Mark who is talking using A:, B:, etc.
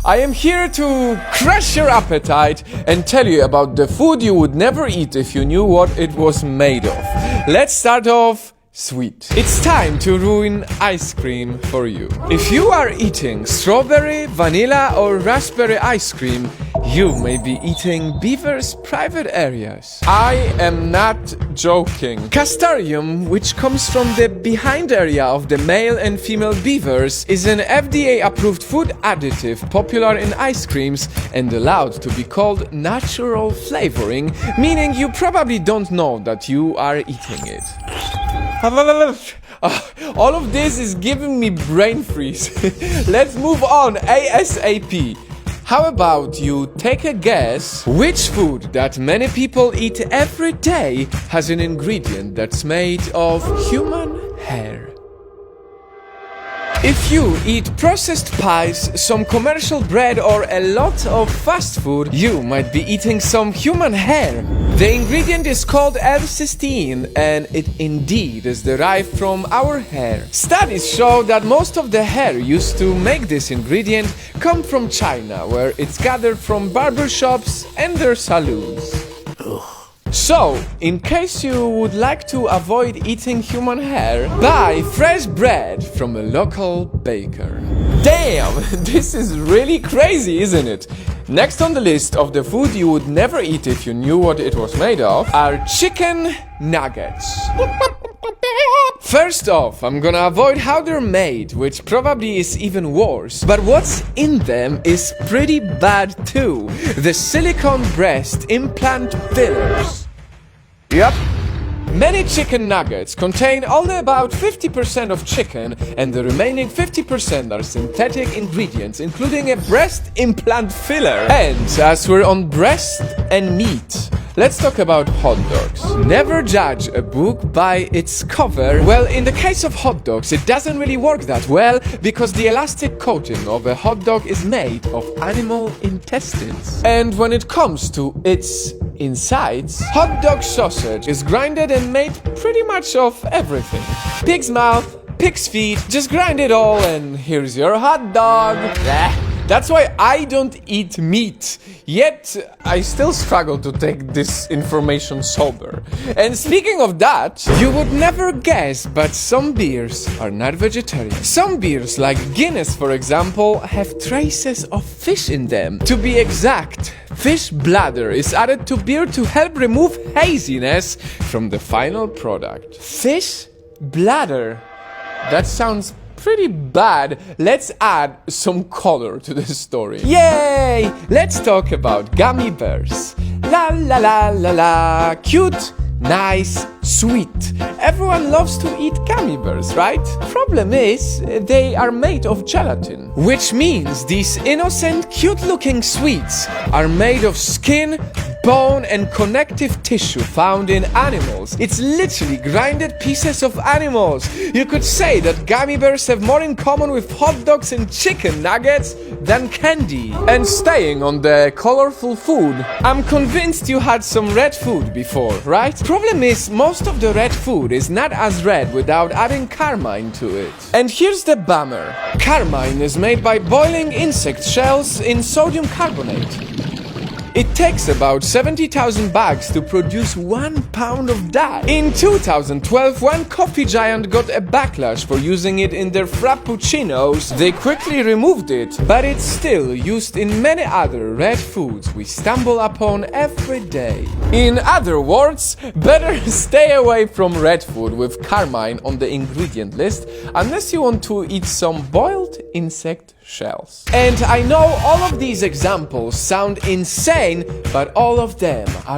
A: I am here to crush your appetite and tell you about the food you would never eat if you knew what it was made of. Let's start off sweet. It's time to ruin ice cream for you. If you are eating strawberry, vanilla or raspberry ice cream, you may be eating beaver's private areas. I am not joking. Castoreum, which comes from the behind area of the male and female beavers, is an FDA-approved food additive popular in ice creams and allowed to be called natural flavoring, meaning you probably don't know that you are eating it. All of this is giving me brain freeze. Let's move on ASAP. How about you take a guess which food that many people eat every day has an ingredient that's made of human hair? If you eat processed pies, some commercial bread or a lot of fast food, you might be eating some human hair. The ingredient is called L-cysteine and it indeed is derived from our hair. Studies show that most of the hair used to make this ingredient come from China, where it's gathered from barbershops and their saloons. So, in case you would like to avoid eating human hair, buy fresh bread from a local baker. Damn, this is really crazy, isn't it? Next on the list of the food you would never eat if you knew what it was made of are chicken nuggets. First off, I'm gonna avoid how they're made, which probably is even worse. But what's in them is pretty bad too. The silicone breast implant fillers. Yep. Many chicken nuggets contain only about 50% of chicken, and the remaining 50% are synthetic ingredients, including a breast implant filler. And as we're on breast and meat, let's talk about hot dogs. Never judge a book by its cover. Well, in the case of hot dogs, it doesn't really work that well because the elastic coating of a hot dog is made of animal intestines. And when it comes to its insides, hot dog sausage is grinded and made pretty much of everything. Pig's mouth, pig's feet, just grind it all and here's your hot dog. That's why I don't eat meat, yet I still struggle to take this information sober. And speaking of that, you would never guess, but some beers are not vegetarian. Some beers, like Guinness for example, have traces of fish in them. To be exact, fish bladder is added to beer to help remove haziness from the final product. Fish bladder? That sounds pretty bad. Let's add some color to the story. Yay! Let's talk about gummy bears. La la la la la. Cute, nice, sweet. Everyone loves to eat gummy bears, right? Problem is, they are made of gelatin. Which means these innocent, cute-looking sweets are made of skin, bone and connective tissue found in animals. It's literally grinded pieces of animals. You could say that gummy bears have more in common with hot dogs and chicken nuggets than candy. And staying on the colorful food, I'm convinced you had some red food before, right? Problem is, most of the red food is not as red without adding carmine to it. And here's the bummer. Carmine is made by boiling insect shells in sodium carbonate. It takes about 70,000 bags to produce 1 pound of that. In 2012, one coffee giant got a backlash for using it in their frappuccinos. They quickly removed it, but it's still used in many other red foods we stumble upon every day. In other words, better stay away from red food with carmine on the ingredient list unless you want to eat some boiled insect shells. And I know all of these examples sound insane, but all of them are